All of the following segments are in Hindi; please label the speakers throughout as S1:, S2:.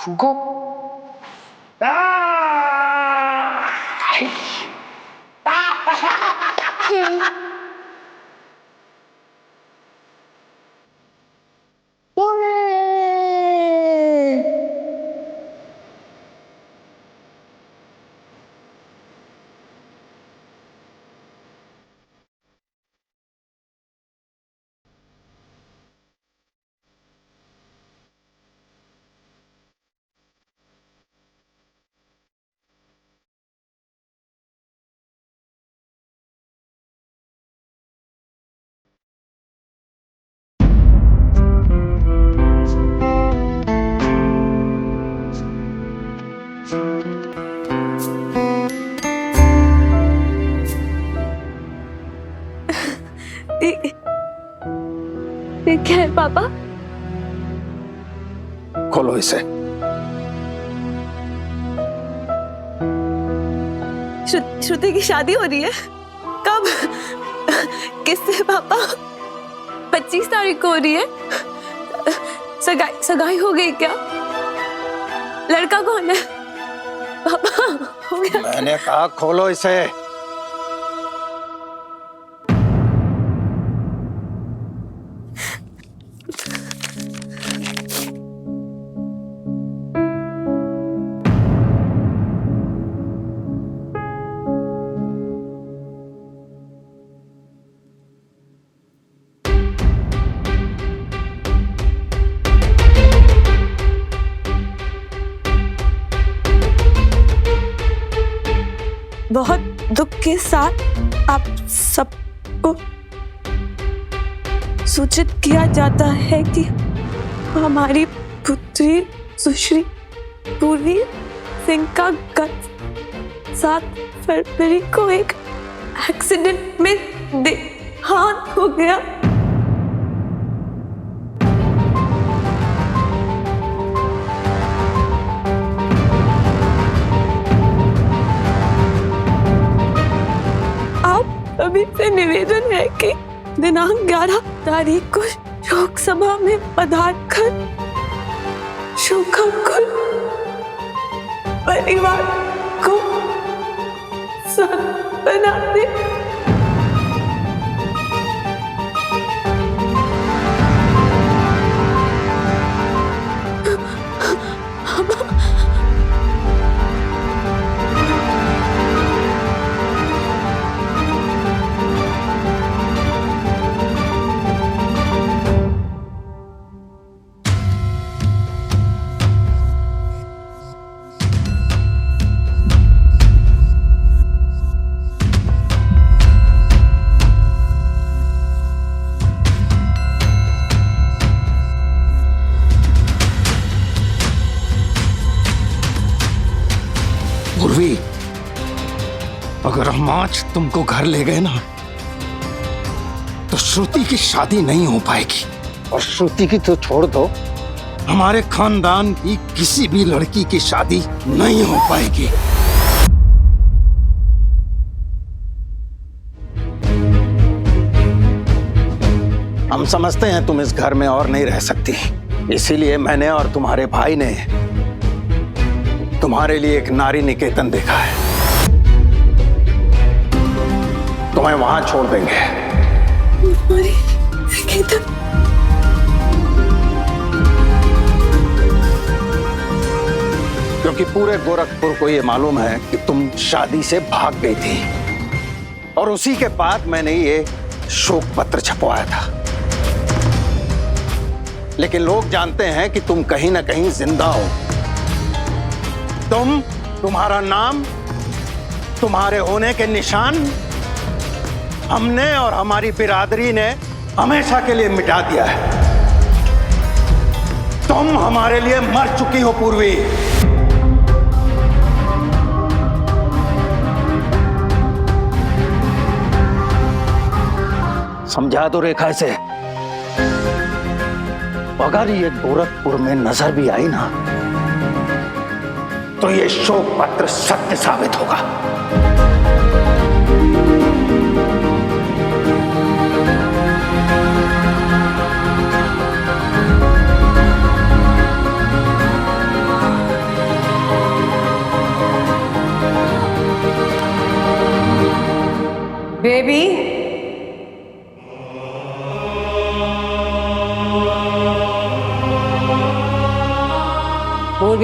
S1: फूको।
S2: ये क्या है पापा?
S3: खोलो इसे।
S2: श्रुति की शादी हो रही है? कब? किससे पापा? 25 तारीख को हो रही है। सगाई हो गई क्या? लड़का कौन है पापा? हो गया?
S3: मैंने कहा खोलो इसे।
S2: बहुत दुख के साथ आप सबको सूचित किया जाता है कि हमारी पुत्री सुश्री पूर्वी सिंह का गत 7 फरवरी को एक एक्सीडेंट में देहांत हो गया। अभी से निवेदन है कि दिनांक 11 तारीख को शोक सभा में पधार कर शोकाकुल परिवार को सांत्वना दे।
S3: पूर्वी, अगर हम आज तुमको घर ले गए ना तो श्रुति की शादी नहीं हो पाएगी। और श्रुति की तो छोड़ दो, हमारे खानदान की किसी भी लड़की की शादी नहीं हो पाएगी। हम समझते हैं तुम इस घर में और नहीं रह सकती, इसीलिए मैंने और तुम्हारे भाई ने तुम्हारे लिए एक नारी निकेतन देखा है। तुम्हें वहां छोड़ देंगे।
S2: नारी निकेतन?
S3: क्योंकि पूरे गोरखपुर को यह मालूम है कि तुम शादी से भाग गई थी और उसी के बाद मैंने ये शोक पत्र छपवाया था। लेकिन लोग जानते हैं कि तुम कहीं ना कहीं जिंदा हो। तुम्हारा नाम, तुम्हारे होने के निशान हमने और हमारी बिरादरी ने हमेशा के लिए मिटा दिया है। तुम हमारे लिए मर चुकी हो पूर्वी। समझा दो रेखा से, अगर ये गोरखपुर में नजर भी आई ना तो ये शोक पत्र सत्य साबित होगा।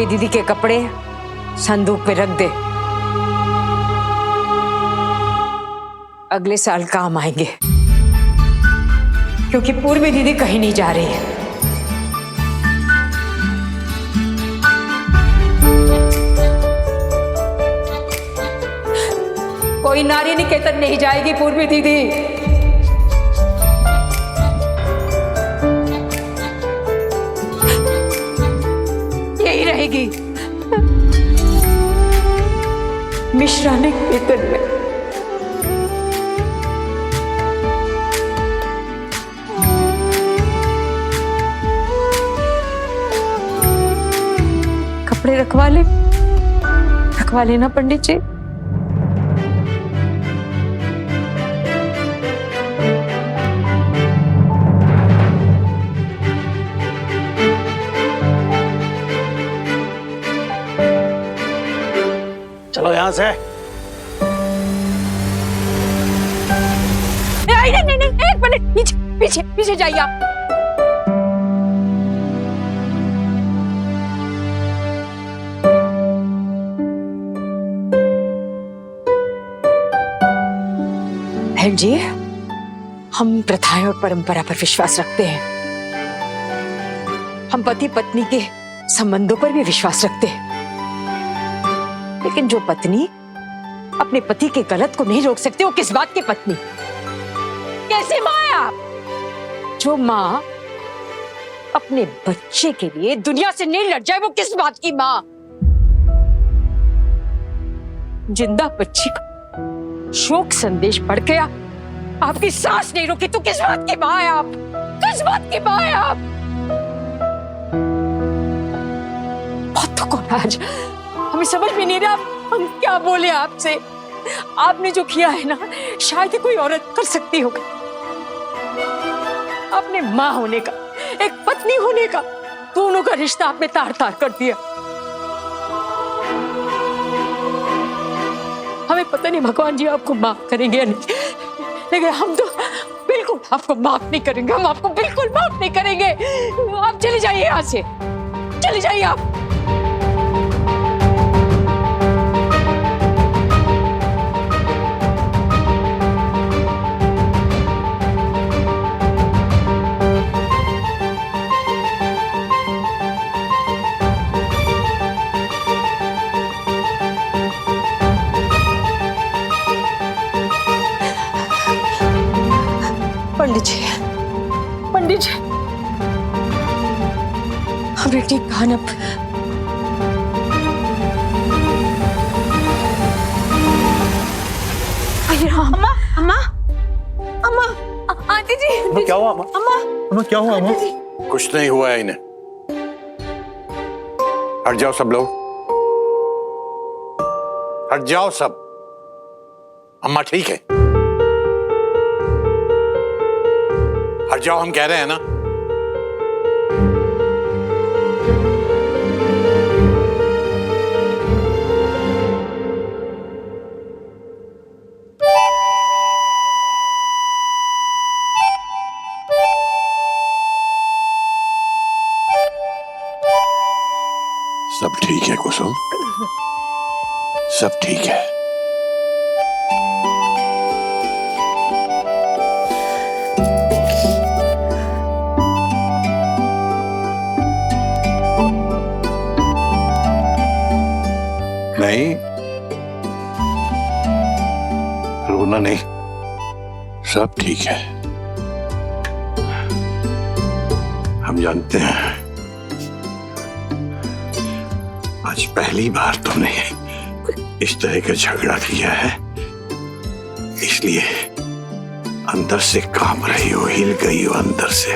S1: पूर्वी दीदी के कपड़े संदूक पे रख दे, अगले साल काम आएंगे, क्योंकि पूर्वी दीदी कहीं नहीं जा रही है। कोई नारी निकेतन नहीं जाएगी पूर्वी दीदी। यही रहेगी मिश्रा निकेतन में। कपड़े रखवा लेना पंडित जी।
S3: चलो यहां से।
S1: नहीं, एक मिनट, पीछे पीछे जाइए आप। बहन जी, हम प्रथाएं और परंपरा पर विश्वास रखते हैं। हम पति पत्नी के संबंधों पर भी विश्वास रखते हैं, लेकिन जो पत्नी अपने पति के गलत को नहीं रोक सकती, वो किस बात की पत्नी, कैसी माँ है आप? जो माँ अपने बच्चे के लिए दुनिया से नहीं लड़ जाए, वो किस बात की माँ? जिंदा बच्ची का शोक संदेश पढ़ के आपकी सांस नहीं रुकी, तो किस बात की माँ है आप? किस बात की माँ है आप? बहुत दुख हो रहा है आज, हमें समझ में नहीं रहा हम क्या बोले आपसे। आपने जो किया है ना, शायद कोई औरत कर सकती होगी। आपने माँ होने का, एक पत्नी होने का, दोनों का रिश्ता आपने तार तार कर दिया। हमें पता नहीं भगवान जी आपको माफ करेंगे या नहीं, लेकिन हम तो बिल्कुल आपको माफ नहीं करेंगे। हम आपको बिल्कुल माफ नहीं करेंगे। आप चले जाइए यहाँ से, चले जाइए आप। पंडित जी, हमने ठीक कहा ना।
S2: अम्मा, अम्मा, अम्मा, आंटी जी।
S4: क्या हुआ अम्मा? अम्मा क्या हुआ अम्मा?
S5: कुछ नहीं हुआ है इन्हें। हट जाओ सब लोग, हट जाओ सब। अम्मा ठीक है, हट जाओ, हम कह रहे हैं ना। सब ठीक है कुसुम, सब ठीक है। नहीं, रोना नहीं, सब ठीक है। हम जानते हैं आज पहली बार तुमने इस तरह का झगड़ा किया है, इसलिए अंदर से कांप रही हो, हिल गई हो अंदर से।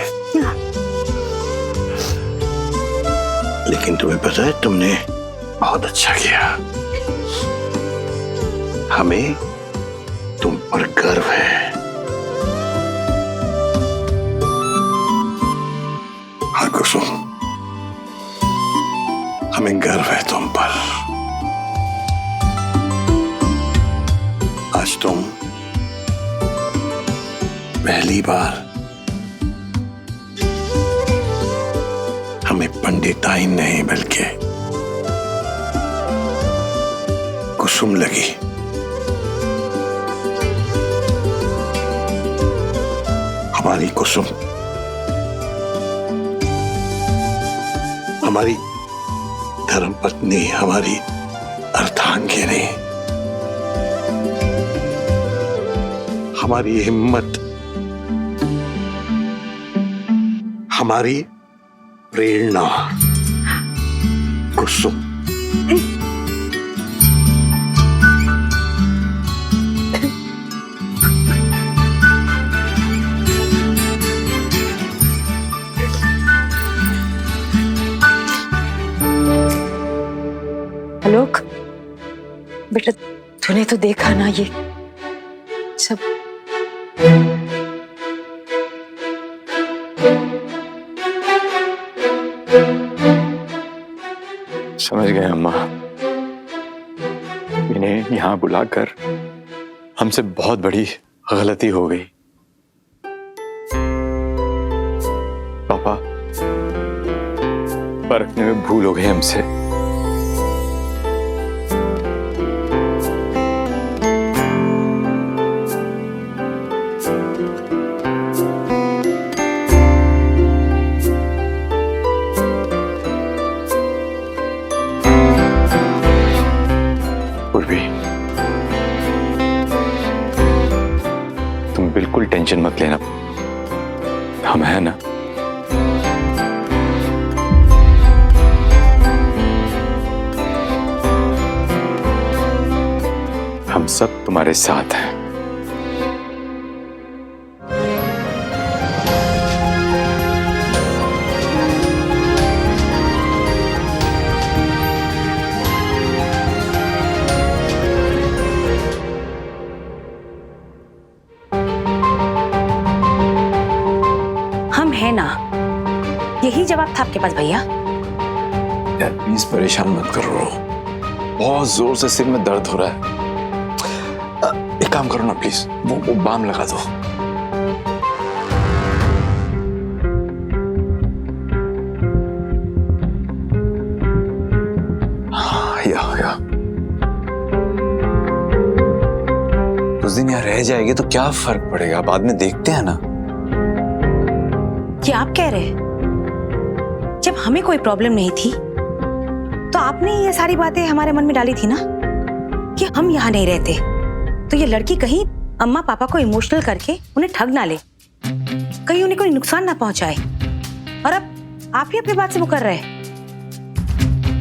S5: लेकिन तुम्हें पता है तुमने बहुत अच्छा किया। हमें तुम पर गर्व है। हाँ कुसुम, हमें गर्व है तुम पर। आज तुम पहली बार हमें पंडिताइन नहीं बल्कि कुसुम लगी। हमारी कुसुम, हमारी धर्मपत्नी, हमारी अर्धांगिनी, हमारी हिम्मत, हमारी प्रेरणा कुसुम।
S1: आलोक, बेटा तूने तो देखा ना ये सब।
S4: समझ गए अम्मा, इन्हें यहाँ बुलाकर हमसे बहुत बड़ी गलती हो गई। पापा, परखने में भूल हो गई हमसे। तुम बिल्कुल टेंशन मत लेना, हम हैं ना। हम सब तुम्हारे साथ हैं।
S2: है ना, यही जवाब था आपके पास भैया।
S4: यार प्लीज परेशान मत करो, बहुत जोर से सिर में दर्द हो रहा है। एक काम करो ना प्लीज, वो बाम लगा दो। या कुछ दिन यहाँ रह जाएगी तो क्या फर्क पड़ेगा, बाद में देखते हैं ना।
S2: क्या आप कह रहे हैं? जब हमें कोई प्रॉब्लम नहीं थी तो आपने ये सारी बातें हमारे मन में डाली थी ना कि हम यहाँ नहीं रहते तो ये लड़की कहीं अम्मा पापा को इमोशनल करके उन्हें ठग ना ले, कहीं उन्हें कोई नुकसान ना पहुंचाए। और अब आप ही अपनी बात से मुकर रहे हैं।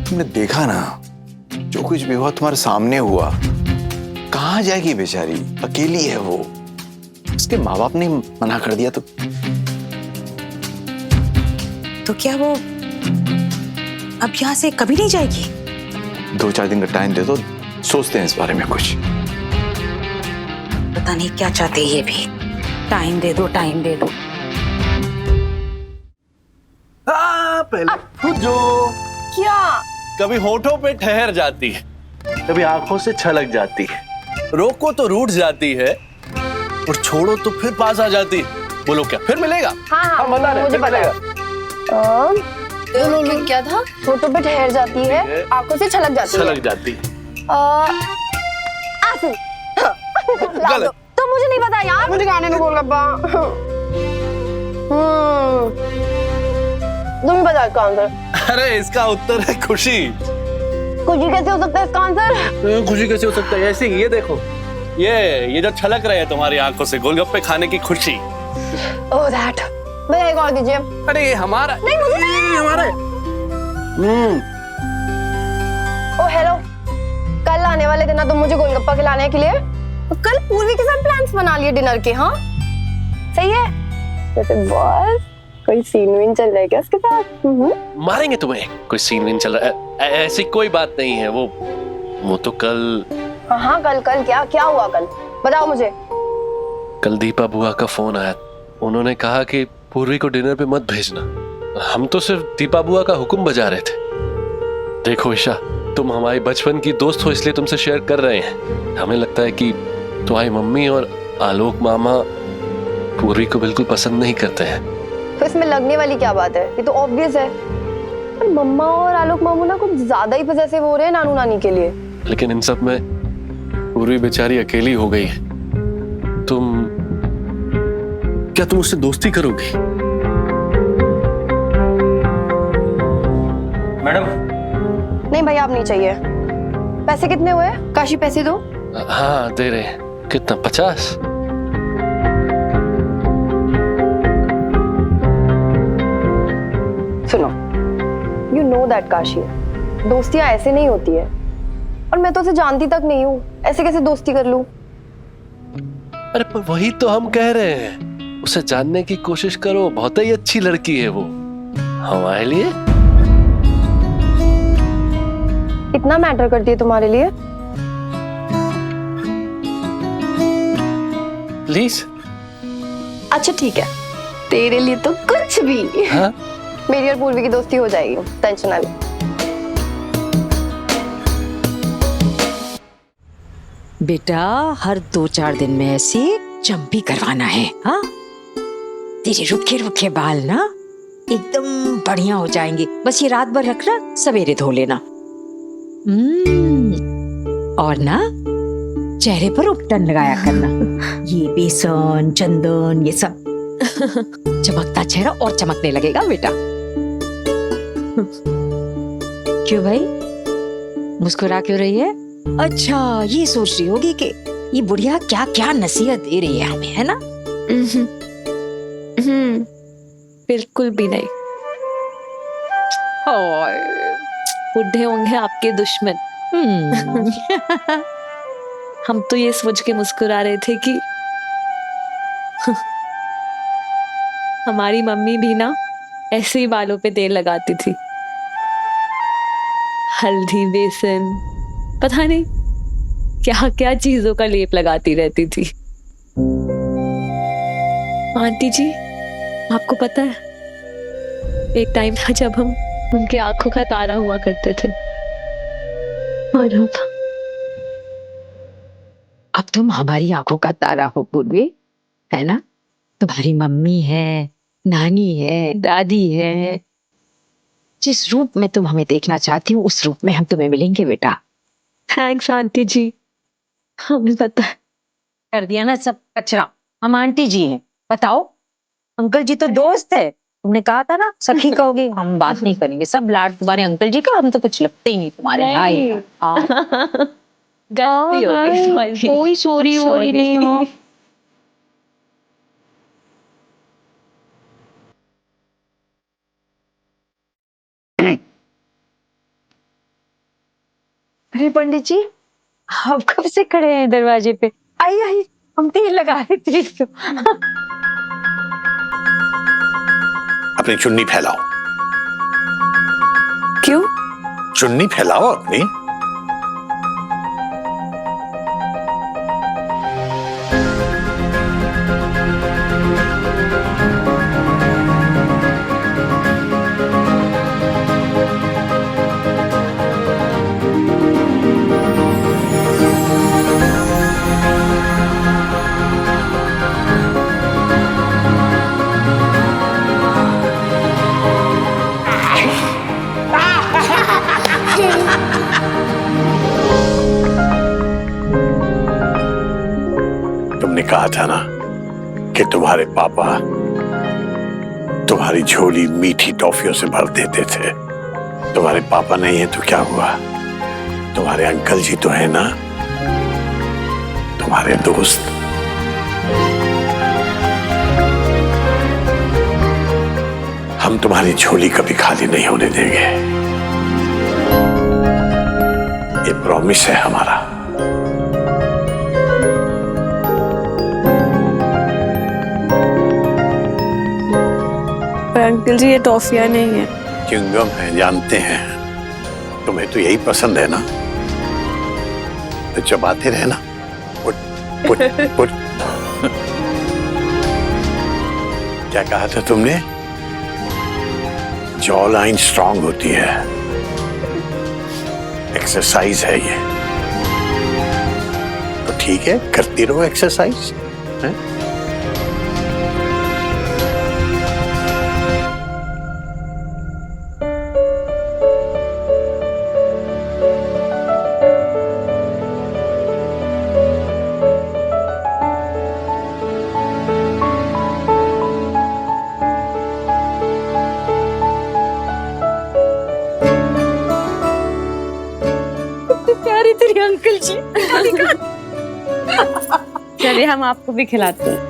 S4: तुमने देखा ना, जो कुछ भी हुआ तुम्हारे सामने हुआ। कहाँ जाएगी बेचारी, अकेली है वो। उसके माँ बाप ने मना कर दिया
S2: तो क्या वो अब यहाँ से कभी नहीं जाएगी?
S4: 2-4 दिन का टाइम दे दो, सोचते हैं इस बारे में कुछ।
S2: पता नहीं क्या चाहते ये भी। टाइम दे दो, टाइम दे दो।
S6: पहले तू जो
S2: क्या?
S6: कभी होठों पे ठहर जाती है, कभी आंखों से छलक जाती है, रोको तो रूठ जाती है और छोड़ो तो फिर पास आ जाती है। बोलो क्या फिर मिलेगा?
S7: हाँ,
S6: बता रहे
S7: मुझे
S6: फिर
S7: पता
S6: मिलेगा।
S7: क्या था? होठों पे ठहर जाती है, आंखों से छलक जाती है।
S6: छलक जाती है।
S7: आंसू।
S6: गलत।
S7: तो मुझे नहीं पता यार, मुझे गाने में गोलगप्पा। तुम ही बता इसका आंसर।
S6: अरे इसका उत्तर है खुशी।
S7: खुशी कैसे हो सकता है इसका आंसर?
S6: खुशी कैसे हो सकता है? ऐसे ये देखो, ये जो छलक रहे हैं तुम्हारी आंखों से गोलगप्पे खाने की खुशी।
S7: Oh that. भैया एक और दीजिए।
S6: अरे ये हमारा
S7: नहीं, मुझे नहीं।
S6: हमारे।
S7: ओह हेलो, कल आने वाले दिन ना तुम मुझे गोलगप्पा खिलाने के लिए। कल पूर्वी के साथ प्लान्स बना लिए डिनर के। हाँ सही है। वैसे बॉस कोई सीन वीन चल रहा है क्या उसके साथ?
S6: मारेंगे तुम्हें, कोई सीन वीन चल रहा है? ऐसी कोई बात नहीं है। वो तो कल।
S7: हाँ कल क्या हुआ कल? बताओ मुझे।
S6: कल दीपा बुआ का फोन आया, उन्होंने कहा कि पूर्वी को डिनर पे मत भेजना। हम तो सिर्फ दीपा बुआ का हुक्म बजा रहे थे। देखो ईशा, तुम हमारी बचपन की दोस्त हो इसलिए तुमसे शेयर कर रहे हैं। हमें लगता है कि तुम्हारी मम्मी और आलोक मामा पूर्वी को बिल्कुल पसंद नहीं करते हैं।
S7: तो इसमें लगने वाली क्या बात है? ये तो ऑब्वियस है। पर मम्मा और आलोक मामू ना कुछ ज्यादा ही पजेसिव हो रहे हैं नानू नानी के लिए।
S6: लेकिन इन सब में पूर्वी बेचारी अकेली हो गई है। क्या तुम उससे दोस्ती करोगी?
S8: मैडम।
S7: नहीं भैया, आप नहीं चाहिए। पैसे कितने हुए? काशी पैसे दो।
S6: हाँ दे रहे हैं। कितना? 50?
S7: सुनो, यू नो दैट काशी, दोस्तियां ऐसे नहीं होती है। और मैं तो उसे जानती तक नहीं हूँ, ऐसे कैसे दोस्ती कर लूं?
S6: अरे पर वही तो हम कह रहे हैं, उसे जानने की कोशिश करो। बहुत ही अच्छी लड़की है वो हमारे लिए।
S7: इतना मैटर करती है तुम्हारे लिए?
S6: प्लीज।
S7: अच्छा ठीक है, तेरे लिए तो कुछ भी।
S6: हाँ?
S7: मेरी और पूर्वी की दोस्ती हो जाएगी, टेंशन ना ले।
S1: बेटा हर 2-4 दिन में ऐसे जंप भी करवाना है। हाँ, तेरे रुखे रुखे बाल ना एकदम बढ़िया हो जाएंगे। बस ये रात भर रखना, सवेरे धो लेना। और ना चेहरे पर उपटन लगाया करना। ये बेसन, चंदन, ये सब चमकता चेहरा और चमकने लगेगा बेटा। क्यों भाई, मुस्कुरा क्यों रही है? अच्छा, ये सोच रही होगी कि ये बुढ़िया क्या क्या नसीहत दे रही है हमें, है ना?
S9: बिल्कुल भी नहीं। बुढ़े होंगे आपके दुश्मन। हम तो ये सोच के मुस्कुरा रहे थे कि हमारी मम्मी भी ना ऐसे ही बालों पे तेल लगाती थी, हल्दी, बेसन, पता नहीं क्या क्या चीजों का लेप लगाती रहती थी। आंटी जी, आपको पता है, एक टाइम था जब हम उनके आंखों का तारा हुआ करते थे। और
S1: अब तुम हमारी आंखों का तारा हो पूर्वी, है ना? तुम्हारी मम्मी है, नानी है, दादी है। जिस रूप में तुम हमें देखना चाहती हो उस रूप में हम तुम्हें मिलेंगे बेटा।
S9: थैंक्स आंटी जी, हमें पता है।
S1: कर दिया ना सब कचरा। हम आंटी जी हैं, बताओ। अंकल जी तो दोस्त है, तुमने कहा था ना सखी कहोगे। हम बात नहीं करेंगे, सब लाड तुम्हारे अंकल जी का। हम तो कुछ लगते ही नहीं तुम्हारे भाई।
S9: गलती हो गई।
S1: कोई सॉरी वोरी नहीं हो। अरे पंडित जी, आप कब से खड़े हैं दरवाजे पे? आई आई, हम तेल लगा रहे थे।
S5: अपनी चुन्नी फैलाओ।
S9: क्यों?
S5: चुन्नी फैलाओ अपनी। तुमने कहा था ना कि तुम्हारे पापा तुम्हारी झोली मीठी टॉफियों से भर देते थे। तुम्हारे पापा नहीं है तो क्या हुआ? तुम्हारे अंकल जी तो है ना, तुम्हारे दोस्त। हम तुम्हारी झोली कभी खाली नहीं होने देंगे, ये प्रॉमिस है हमारा।
S9: पर अंकल जी, ये टॉफियां नहीं है।
S5: च्युइंगम है, जानते हैं। तुम्हें तो यही पसंद है ना, तो चबाते रहना। Put put put. क्या कहा था तुमने? जॉ लाइन स्ट्रांग होती है, एक्सरसाइज है ये। तो ठीक है, करती रहो एक्सरसाइज।
S1: रही तेरी अंकल जी।
S2: चलिए हम आपको भी खिलाते हैं।